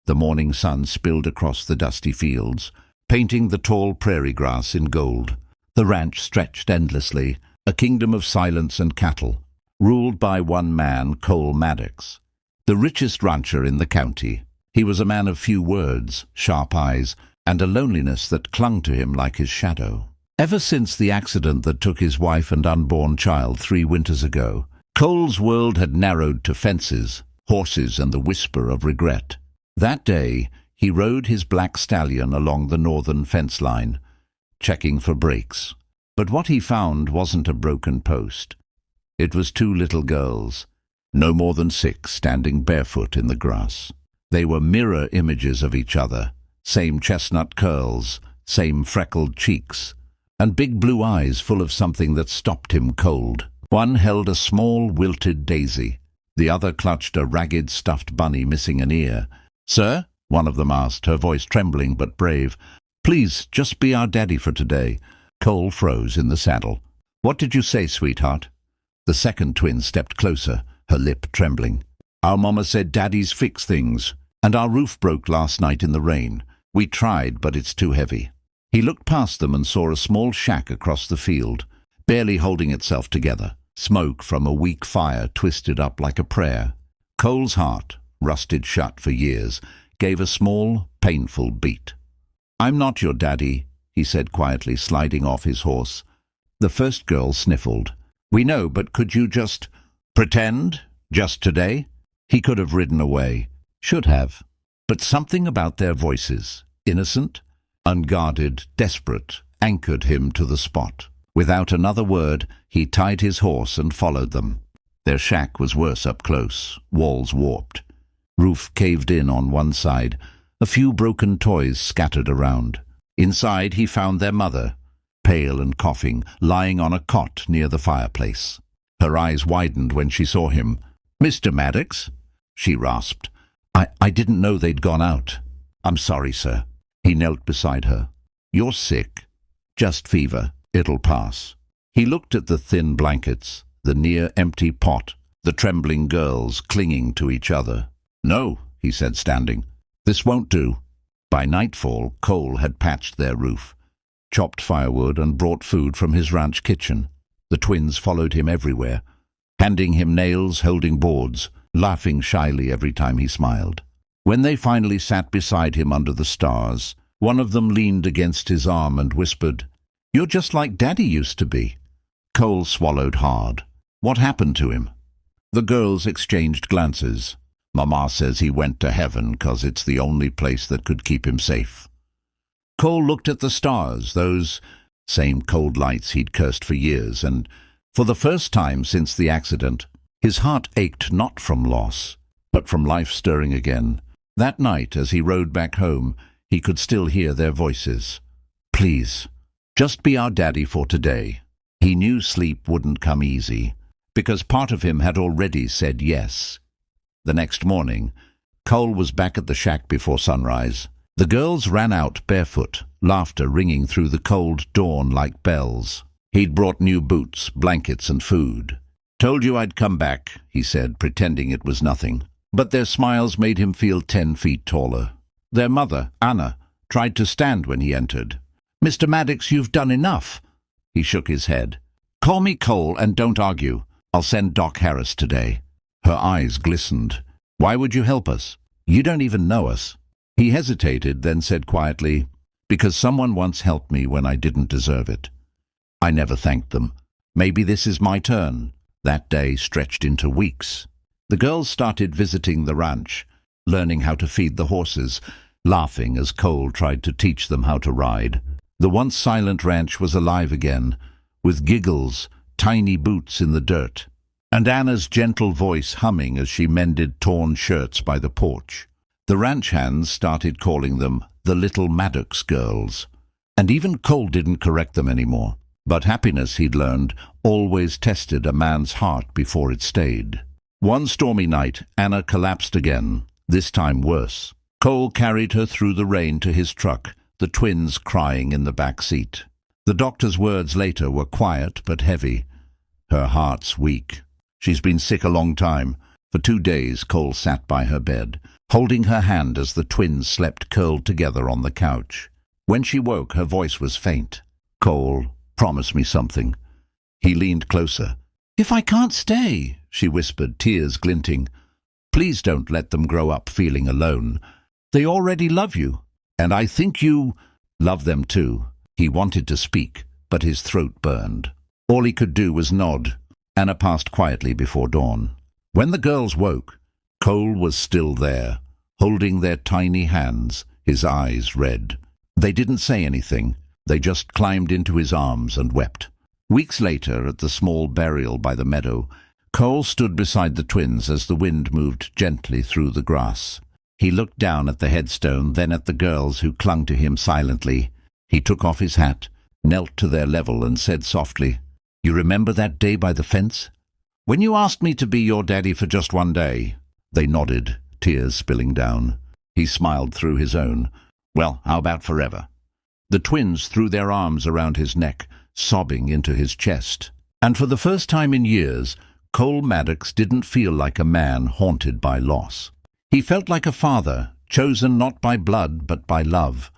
The morning sun spilled across the dusty fields, painting the tall prairie grass in gold. The ranch stretched endlessly, a kingdom of silence and cattle, ruled by one man, Cole Maddox, the richest rancher in the county. He was a man of few words, sharp eyes, and a loneliness that clung to him like his shadow. Ever since the accident that took his wife and unborn child 3 winters ago, Cole's world had narrowed to fences, horses, and the whisper of regret. That day, he rode his black stallion along the northern fence line, checking for breaks. But what he found wasn't a broken post. It was 2 little girls, no more than 6, standing barefoot in the grass. They were mirror images of each other, same chestnut curls, same freckled cheeks, and big blue eyes full of something that stopped him cold. One held a small wilted daisy. The other clutched a ragged stuffed bunny missing an ear. "Sir?" one of them asked, her voice trembling but brave. "Please, just be our daddy for today." Cole froze in the saddle. "What did you say, sweetheart?" The second twin stepped closer, her lip trembling. "Our mama said daddies fix things, and our roof broke last night in the rain. We tried, but it's too heavy." He looked past them and saw a small shack across the field, barely holding itself together. Smoke from a weak fire twisted up like a prayer. Cole's heart, rusted shut for years, gave a small, painful beat. "I'm not your daddy," he said quietly, sliding off his horse. The first girl sniffled. "We know, but could you just pretend? Just today?" He could have ridden away. Should have. But something about their voices, innocent, unguarded, desperate, anchored him to the spot. Without another word, he tied his horse and followed them. Their shack was worse up close, walls warped. Roof caved in on one side, a few broken toys scattered around. Inside he found their mother, pale and coughing, lying on a cot near the fireplace. Her eyes widened when she saw him. "Mr. Maddox?" she rasped. I didn't know they'd gone out." "I'm sorry, sir." He knelt beside her. "You're sick." "Just fever. It'll pass." He looked at the thin blankets, the near-empty pot, the trembling girls clinging to each other. "No," he said, standing. "This won't do." By nightfall, Cole had patched their roof, chopped firewood, and brought food from his ranch kitchen. The twins followed him everywhere, handing him nails, holding boards, laughing shyly every time he smiled. When they finally sat beside him under the stars, one of them leaned against his arm and whispered, "You're just like Daddy used to be." Cole swallowed hard. What happened to him? The girls exchanged glances. "Mama says he went to heaven 'cause it's the only place that could keep him safe." Cole looked at the stars, those same cold lights he'd cursed for years, and for the first time since the accident, his heart ached not from loss, but from life stirring again. That night, as he rode back home, he could still hear their voices. "Please, just be our daddy for today." He knew sleep wouldn't come easy, because part of him had already said yes. The next morning, Cole was back at the shack before sunrise. The girls ran out barefoot, laughter ringing through the cold dawn like bells. He'd brought new boots, blankets, and food. "Told you I'd come back," he said, pretending it was nothing. But their smiles made him feel 10 feet taller. Their mother, Anna, tried to stand when he entered. "Mr. Maddox, you've done enough." He shook his head. "Call me Cole and don't argue. I'll send Doc Harris today." Her eyes glistened. "Why would you help us? You don't even know us." He hesitated, then said quietly, "Because someone once helped me when I didn't deserve it. I never thanked them. Maybe this is my turn." That day stretched into weeks. The girls started visiting the ranch, learning how to feed the horses, laughing as Cole tried to teach them how to ride. The once silent ranch was alive again, with giggles, tiny boots in the dirt, and Anna's gentle voice humming as she mended torn shirts by the porch. The ranch hands started calling them the little Maddox girls, and even Cole didn't correct them anymore. But happiness, he'd learned, always tested a man's heart before it stayed. One stormy night, Anna collapsed again, this time worse. Cole carried her through the rain to his truck, the twins crying in the back seat. The doctor's words later were quiet but heavy. "Her heart's weak. She's been sick a long time. For 2 days Cole sat by her bed, holding her hand as the twins slept curled together on the couch. When she woke, her voice was faint. "Cole, promise me something." He leaned closer. "If I can't stay," she whispered, tears glinting. "Please don't let them grow up feeling alone. They already love you, and I think you love them too." He wanted to speak, but his throat burned. All he could do was nod. Anna passed quietly before dawn. When the girls woke, Cole was still there, holding their tiny hands, his eyes red. They didn't say anything. They just climbed into his arms and wept. Weeks later, at the small burial by the meadow, Cole stood beside the twins as the wind moved gently through the grass. He looked down at the headstone, then at the girls who clung to him silently. He took off his hat, knelt to their level and said softly, "You remember that day by the fence? When you asked me to be your daddy for just one day?" They nodded, tears spilling down. He smiled through his own. "Well, how about forever?" The twins threw their arms around his neck, sobbing into his chest. And for the first time in years, Cole Maddox didn't feel like a man haunted by loss. He felt like a father, chosen not by blood but by love.